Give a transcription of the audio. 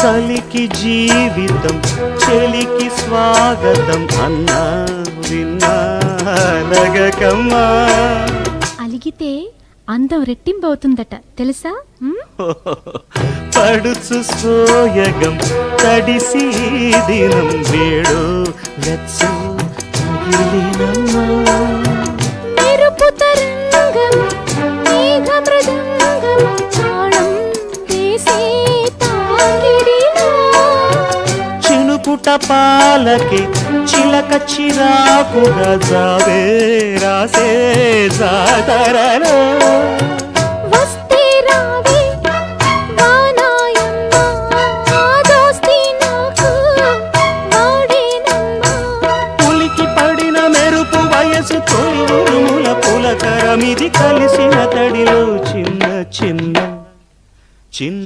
చలికి జీవితం చెలికి స్వాగతం అన్నా విన్నా అలగకమ్మా. అలిగితే అందం రెట్టింపవుతుందట తెలుసా? పడుచు సోయగం తడిసి దినం వేడు వెచ్చు తగిలినమ్మా. మెరుపు తరంగం మేఘ మృదంగం తాళం వేసే తాకిడిలో చినుకుట పాలకి చిలక చిరాకుగా జావే రాసే జాతరలో వస్తే రావే వానాయమ్మ దోస్తి నాకు వాడేనమ్మా. పులికి పడిన మెరుపు వయసు తొలి ఉరుముల పులకరమిది కలిసిన తడిలో చిన్న చిన్న చిన్న